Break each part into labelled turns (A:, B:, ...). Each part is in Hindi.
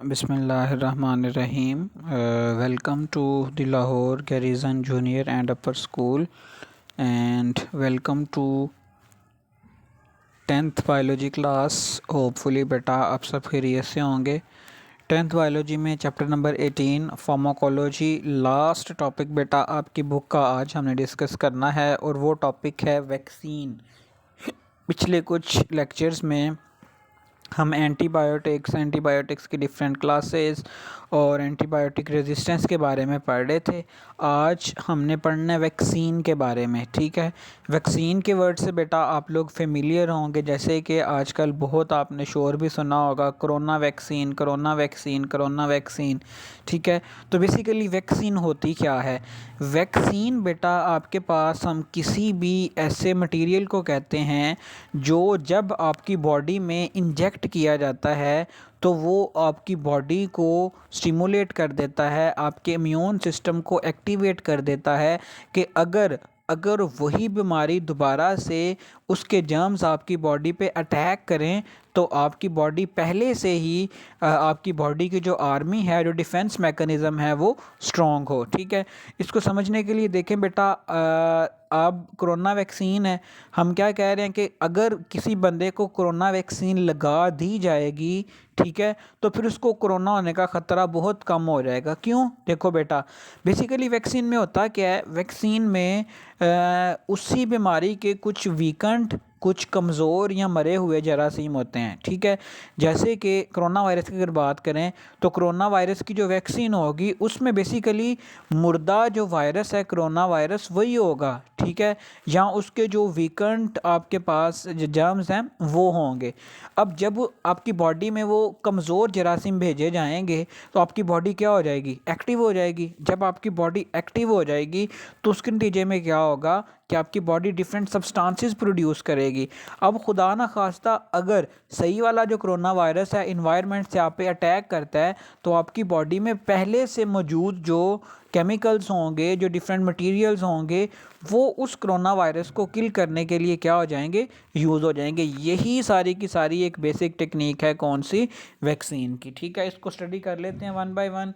A: Bismillahirrahmanirrahim. Welcome to the Lahore Garrison Junior and Upper School, and welcome to 10th biology class. Hopefully बेटा आप सब खैरियत से होंगे. 10th बायोलॉजी में chapter number 18 pharmacology last topic बेटा आपकी बुक का आज हमने डिस्कस करना है, और वो टॉपिक है वैक्सीन. पिछले कुछ लेक्चर्स में हम एंटीबायोटिक्स की डिफरेंट क्लासेस और एंटीबायोटिक रेजिस्टेंस के बारे में पढ़ रहे थे. आज हमने पढ़ना है वैक्सीन के बारे में. ठीक है, वैक्सीन के वर्ड से बेटा आप लोग फेमिलियर होंगे, जैसे कि आजकल बहुत आपने शोर भी सुना होगा, corona vaccine corona vaccine corona vaccine. ठीक है, तो बेसिकली वैक्सीन होती क्या है? वैक्सीन बेटा आपके पास हम किसी भी ऐसे मटेरियल को कहते हैं जो जब आपकी बॉडी में इंजेक्ट किया जाता है तो वो आपकी बॉडी को स्टिमुलेट कर देता है, आपके इम्यून सिस्टम को एक्टिवेट कर देता है कि अगर वही बीमारी दोबारा से उसके जर्म्स आपकी बॉडी पे अटैक करें तो आपकी बॉडी पहले से ही आपकी बॉडी की जो आर्मी है, जो डिफेंस मैकेनिज़्म है, वो स्ट्रॉन्ग हो. ठीक है, इसको समझने के लिए देखें बेटा, अब कोरोना वैक्सीन है, हम क्या कह रहे हैं कि अगर किसी बंदे को कोरोना वैक्सीन लगा दी जाएगी, ठीक है, तो फिर उसको कोरोना होने का ख़तरा बहुत कम हो जाएगा. क्यों? देखो बेटा, बेसिकली वैक्सीन में होता क्या है, वैक्सीन में उसी बीमारी के कुछ वीकेंड, कुछ कमज़ोर या मरे हुए जरासीम होते हैं. ठीक है, जैसे कि कोरोना वायरस की अगर बात करें तो कोरोना वायरस की जो वैक्सीन होगी उसमें बेसिकली मुर्दा जो वायरस है, कोरोना वायरस, वही होगा. ठीक है, या उसके जो वीकेंड आपके पास जो जर्म्स हैं वो होंगे. अब जब आपकी बॉडी में वो कमज़ोर जरासीम भेजे जाएंगे तो आपकी बॉडी क्या हो जाएगी? एक्टिव हो जाएगी. जब आपकी बॉडी एक्टिव हो जाएगी तो उसके नतीजे में क्या होगा कि आपकी बॉडी डिफरेंट सब्सटेंसेस प्रोड्यूस करेगी. अब खुदा ना खास्ता अगर सही वाला जो कोरोना वायरस है इन्वायरमेंट से आप पे अटैक करता है तो आपकी बॉडी में पहले से मौजूद जो केमिकल्स होंगे, जो डिफरेंट मटेरियल्स होंगे, वो उस कोरोना वायरस को किल करने के लिए क्या हो जाएंगे? यूज़ हो जाएंगे. यही सारी की सारी एक बेसिक टेक्निक है कौन सी? वैक्सीन की. ठीक है, इसको स्टडी कर लेते हैं वन बाय वन.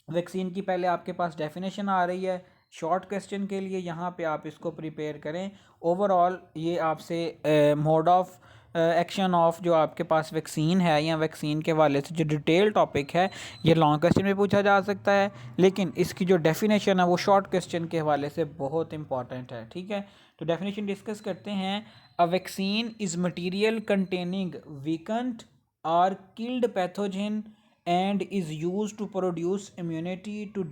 A: वैक्सीन की पहले आपके पास डेफिनेशन आ रही है शॉर्ट क्वेश्चन के लिए, यहाँ पे आप इसको प्रिपेयर करें. ओवरऑल ये आपसे मोड ऑफ एक्शन ऑफ जो आपके पास वैक्सीन है या वैक्सीन के हवाले से जो डिटेल टॉपिक है ये लॉन्ग क्वेश्चन में पूछा जा सकता है, लेकिन इसकी जो डेफिनेशन है वो शॉर्ट क्वेश्चन के हवाले से बहुत इंपॉर्टेंट है. ठीक है, तो डेफिनेशन डिस्कस करते हैं. A vaccine is material containing weakened और killed pathogen and is used to produce immunity to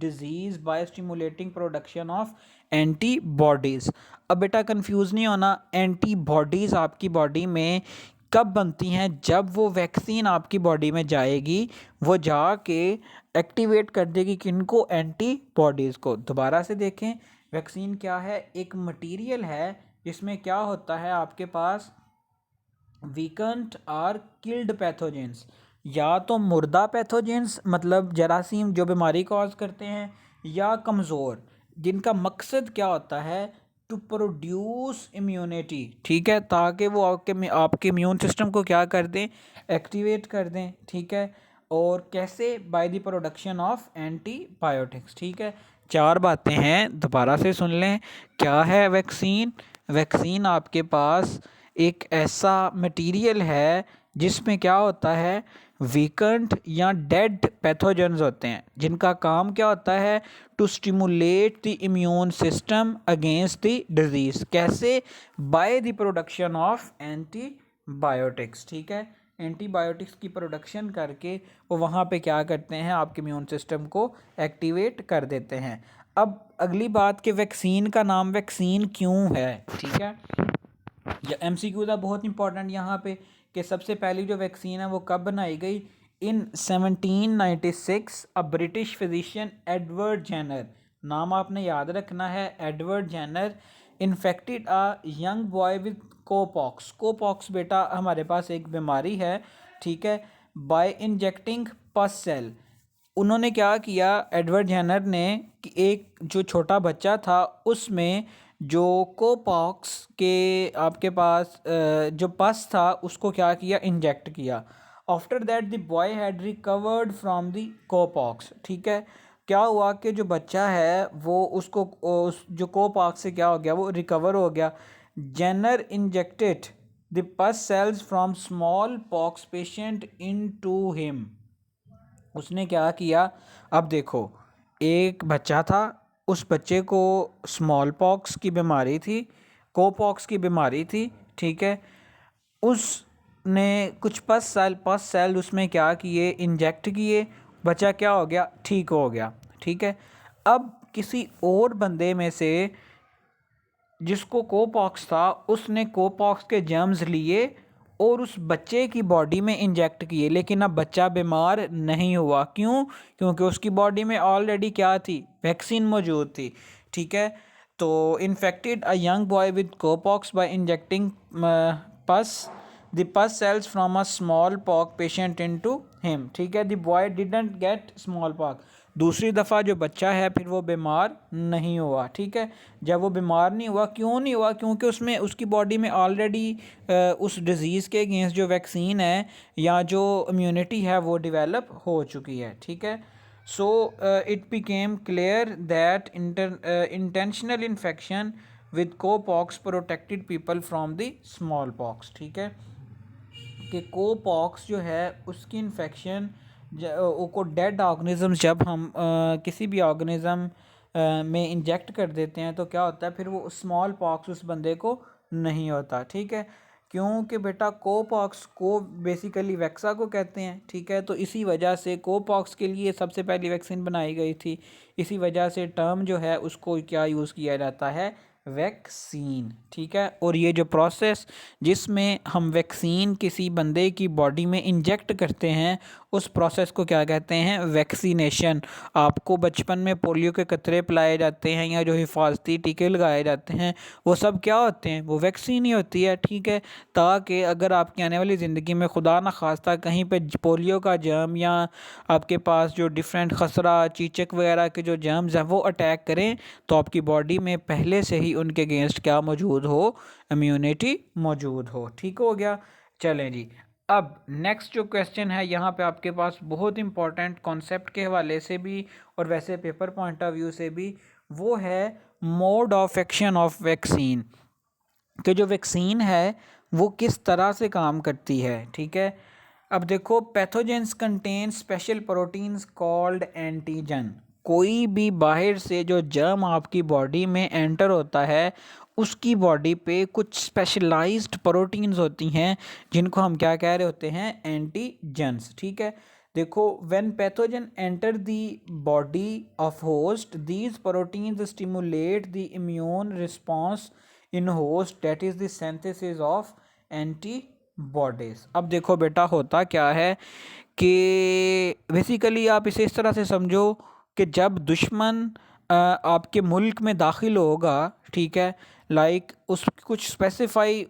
A: disease by stimulating production of antibodies. अब बेटा कंफ्यूज नहीं होना, एंटीबॉडीज़ आपकी बॉडी में कब बनती हैं? जब वो वैक्सीन आपकी बॉडी में जाएगी, वो जाके एक्टिवेट कर देगी किनको? एंटीबॉडीज़ को. दोबारा से देखें, वैक्सीन क्या है? एक मटेरियल है जिसमें क्या होता है आपके पास वीकेंट और किल्ड पैथोजेंस, या तो मुर्दा पैथोजेंस मतलब जरासीम जो बीमारी कॉज करते हैं, या कमज़ोर, जिनका मकसद क्या होता है? To produce immunity. ठीक है, ताकि वो आपके इम्यून सिस्टम को क्या कर दें? एक्टिवेट कर दें. ठीक है, और कैसे? By the production of antibiotics. ठीक है, चार बातें हैं, दोबारा से सुन लें. क्या है वैक्सीन? वैक्सीन आपके पास एक ऐसा मटेरियल है जिसमें क्या होता है? वीकेंट या डेड पैथोजेंस होते हैं, जिनका काम क्या होता है? To stimulate the immune system against the disease. कैसे? By the production of antibiotics. ठीक है, एंटीबायोटिक्स की प्रोडक्शन करके वो वहाँ पे क्या करते हैं? आपके इम्यून सिस्टम को एक्टिवेट कर देते हैं. अब अगली बात कि वैक्सीन का नाम वैक्सीन क्यों है? ठीक है, MCQ था बहुत इंपॉर्टेंट यहाँ पे कि सबसे पहली जो वैक्सीन है वो कब बनाई गई? In 1796. A British physician Edward Jenner, नाम आपने याद रखना है, Edward Jenner, infected a young boy with cowpox. Cowpox बेटा हमारे पास एक बीमारी है. ठीक है, बाय इंजेक्टिंग पस सेल. उन्होंने क्या किया एडवर्ड जेनर ने कि एक जो छोटा बच्चा था उसमें जो कोपॉक्स के आपके पास जो पस था उसको क्या किया? इंजेक्ट किया. After that the boy had recovered from the cowpox. ठीक है, क्या हुआ कि जो बच्चा है वो उसको उस जो कोपॉक्स से क्या हो गया, वो रिकवर हो गया। Jenner injected the pus cells from smallpox patient into him. उसने क्या किया, अब देखो एक बच्चा था, उस बच्चे को स्मॉल पॉक्स की बीमारी थी, कोपॉक्स की बीमारी थी। ठीक है, उसने कुछ पस सेल उसमें क्या किए, इंजेक्ट किए, बच्चा क्या हो गया, ठीक हो गया। ठीक है, अब किसी और बंदे में से जिसको कोपॉक्स था, उसने कोपॉक्स के जर्म्स लिए और उस बच्चे की बॉडी में इंजेक्ट किए, लेकिन अब बच्चा बीमार नहीं हुआ। क्यों? क्योंकि उसकी बॉडी में ऑलरेडी क्या थी, वैक्सीन मौजूद थी। ठीक है, तो infected a young boy with cowpox by injecting pus the pus cells from a small pox patient into him. ठीक है, the boy didn't get small pox. दूसरी दफ़ा जो बच्चा है फिर वो बीमार नहीं हुआ। ठीक है, जब वो बीमार नहीं हुआ, क्यों नहीं हुआ? क्योंकि उसमें उसकी बॉडी में ऑलरेडी उस डिज़ीज़ के अगेंस्ट जो वैक्सीन है या जो इम्यूनिटी है वो डेवलप हो चुकी है। ठीक है, so it became clear that intentional infection with cowpox protected people from the small pox. ठीक है, कि कोपॉक्स जो है उसकी इन्फेक्शन को डेड ऑर्गेनिज्म जब हम किसी भी ऑर्गेनिज्म में इंजेक्ट कर देते हैं तो क्या होता है, फिर वो स्मॉल पॉक्स उस बंदे को नहीं होता। ठीक है, क्योंकि बेटा कोपॉक्स को बेसिकली वैक्सा को कहते हैं। ठीक है, तो इसी वजह से कोपॉक्स के लिए सबसे पहली वैक्सीन बनाई गई थी। इसी वजह से टर्म जो है उसको क्या यूज़ किया जाता है, वैक्सीन। ठीक है, और ये जो प्रोसेस जिसमें हम वैक्सीन किसी बंदे की बॉडी में इंजेक्ट करते हैं उस प्रोसेस को क्या कहते हैं, वैक्सीनेशन। आपको बचपन में पोलियो के कतरे पिलाए जाते हैं या जो हिफाजती टीके लगाए जाते हैं वो सब क्या होते हैं, वो वैक्सीन ही होती है। ठीक है, ताकि अगर आपकी आने वाली ज़िंदगी में खुदा न खास्ता कहीं पे पोलियो का जर्म या आपके पास जो डिफरेंट खसरा चीचक वगैरह के जो जर्म्स हैं वो अटैक करें तो आपकी बॉडी में पहले से ही उनके अगेंस्ट क्या मौजूद हो, इम्यूनिटी मौजूद हो। ठीक हो गया, चलें जी। अब नेक्स्ट जो क्वेश्चन है यहाँ पे आपके पास बहुत इंपॉर्टेंट कॉन्सेप्ट के हवाले से भी और वैसे पेपर पॉइंट ऑफ व्यू से भी, वो है mode of action of vaccine, कि जो वैक्सीन है वो किस तरह से काम करती है। ठीक है, अब देखो pathogens contain special proteins called antigen. कोई भी बाहर से जो जर्म आपकी बॉडी में एंटर होता है उसकी बॉडी पे कुछ स्पेशलाइज्ड प्रोटीन्स होती हैं जिनको हम क्या कह रहे होते हैं, एंटीजन्स। ठीक है, देखो when pathogen enter the body of host these proteins stimulate the immune response in host, that is the synthesis of antibodies. अब देखो बेटा होता क्या है कि बेसिकली आप इसे इस तरह से समझो कि जब दुश्मन आपके मुल्क में दाखिल होगा, ठीक है, लाइक उस कुछ स्पेसिफाई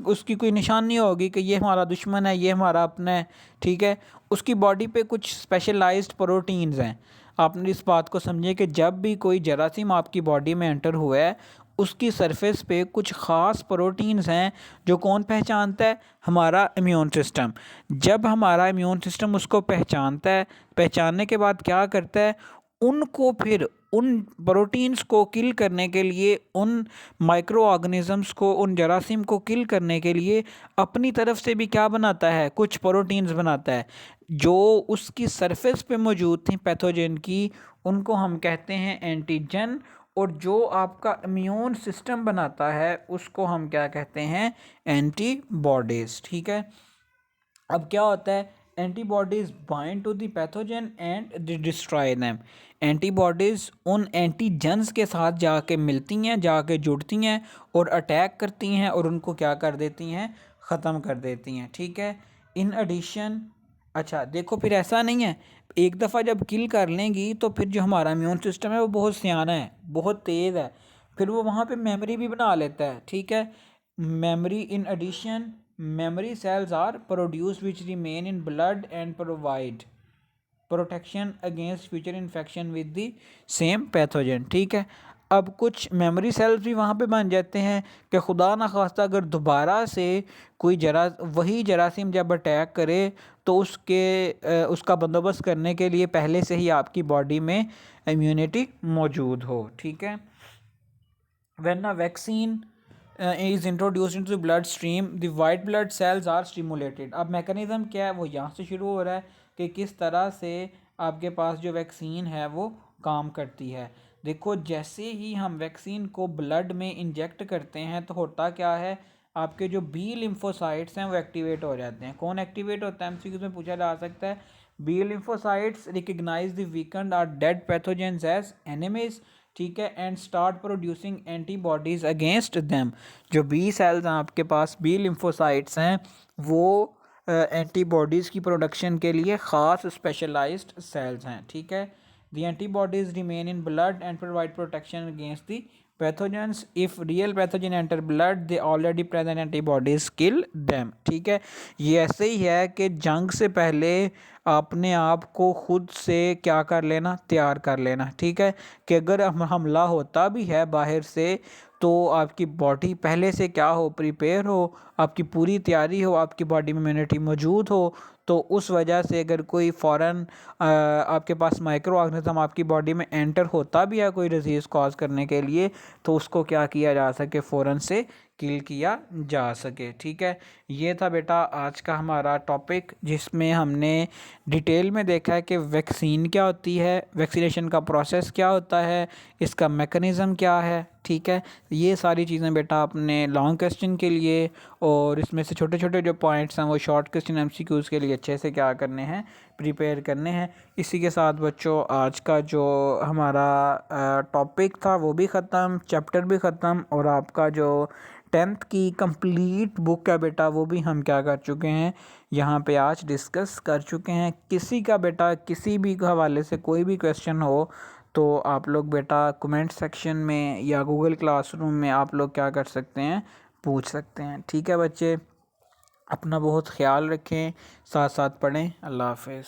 A: उसकी कोई निशानी होगी कि ये हमारा दुश्मन है, ये हमारा अपना है। ठीक है, उसकी बॉडी पे कुछ स्पेशलाइज्ड प्रोटीन्स हैं। आपने इस बात को समझिए कि जब भी कोई जरासीम आपकी बॉडी में एंटर हुआ है उसकी सरफेस पे कुछ ख़ास प्रोटीन्स हैं जो कौन पहचानता है, हमारा इम्यून सिस्टम। जब हमारा इम्यून सिस्टम उसको पहचानता है, पहचानने के बाद क्या करता है, उनको फिर उन प्रोटीन्स को किल करने के लिए, उन माइक्रो ऑर्गेनिजम्स को, उन जरासीम को किल करने के लिए अपनी तरफ से भी क्या बनाता है, कुछ प्रोटीन्स बनाता है जो उसकी सरफेस पे मौजूद थी पैथोजन की, उनको हम कहते हैं एंटीजन। और जो आपका इम्यून सिस्टम बनाता है उसको हम क्या कहते हैं, एंटीबॉडीज़। ठीक है, अब क्या होता है, antibodies bind to the pathogen and destroy them. Antibodies उन एंटीजन्स के साथ जाके मिलती हैं, जाके जुड़ती हैं और अटैक करती हैं और उनको क्या कर देती हैं, ख़त्म कर देती हैं। ठीक है, इन एडिशन, अच्छा देखो फिर ऐसा नहीं है, एक दफ़ा जब किल कर लेंगी तो फिर जो हमारा इम्यून सिस्टम है वो बहुत सियाना है, बहुत तेज़ है, फिर वो वहाँ पे मेमोरी भी बना लेता है। ठीक है, memory in addition memory cells are produced which remain in blood and provide protection against future infection with the same pathogen। ठीक है, अब कुछ मेमोरी सेल्स भी वहाँ पे बन जाते हैं कि खुदा ना खास्ता अगर दोबारा से कोई वही जरासीम जब अटैक करे तो उसका बंदोबस्त करने के लिए पहले से ही आपकी बॉडी में इम्यूनिटी मौजूद हो। ठीक है। When a vaccine is introduced into blood stream the white blood cells are stimulated. अब मैकेनिज़्म क्या है वो यहाँ से शुरू हो रहा है कि किस तरह से आपके पास जो वैक्सीन है वो काम करती है। देखो, जैसे ही हम वैक्सीन को ब्लड में इंजेक्ट करते हैं तो होता क्या है, आपके जो बी लिम्फोसाइट्स हैं वो एक्टिवेट हो जाते हैं। कौन एक्टिवेट होता है, एमसीक्यूज़ में पूछा जा सकता है। B lymphocytes recognise the weakened or dead pathogens as enemies, ठीक है, and start producing antibodies against them. जो बी सेल्स हैं आपके पास, बी लिम्फोसाइट्स हैं, वो एंटीबॉडीज़ की प्रोडक्शन के लिए ख़ास स्पेशलाइज्ड सेल्स हैं। ठीक है। The antibodies remain in blood and provide protection against the pathogens. If real pathogen enter blood they already present antibodies kill them. ठीक है। ये ऐसे ही है कि जंग से पहले अपने आप को खुद से क्या कर लेना, तैयार कर लेना। ठीक है, कि अगर हमला होता भी है बाहर से तो आपकी बॉडी पहले से क्या हो, प्रिपेयर हो, आपकी पूरी तैयारी हो, आपकी बॉडी में इम्यूनिटी मौजूद हो। तो उस वजह से अगर कोई फ़ौरन आपके पास माइक्रो ऑर्गेनिज्म आपकी बॉडी में एंटर होता भी है कोई डिजीज़ कॉज करने के लिए, तो उसको क्या किया जा सके, फ़ौरन से किल किया जा सके। ठीक है। ये था बेटा आज का हमारा टॉपिक, जिसमें हमने डिटेल में देखा है कि वैक्सीन क्या होती है, वैक्सीनेशन का प्रोसेस क्या होता है, इसका मैकेनिज़्म क्या है। ठीक है। ये सारी चीज़ें बेटा अपने लॉन्ग क्वेश्चन के लिए और इसमें से छोटे छोटे जो पॉइंट्स हैं वो शॉर्ट क्वेश्चन एमसीक्यूज़ के लिए अच्छे से क्या करने हैं, प्रिपेयर करने हैं। इसी के साथ बच्चों आज का जो हमारा टॉपिक था वो भी ख़त्म, चैप्टर भी ख़त्म, और आपका जो 10th की कंप्लीट बुक है बेटा वो भी हम क्या कर चुके हैं, यहाँ पे आज डिस्कस कर चुके हैं। किसी का बेटा किसी भी हवाले से कोई भी क्वेश्चन हो तो आप लोग बेटा कमेंट सेक्शन में या गूगल क्लासरूम में आप लोग क्या कर सकते हैं, पूछ सकते हैं। ठीक है बच्चे, अपना बहुत ख्याल रखें, साथ साथ पढ़ें। अल्लाह हाफ़िज़।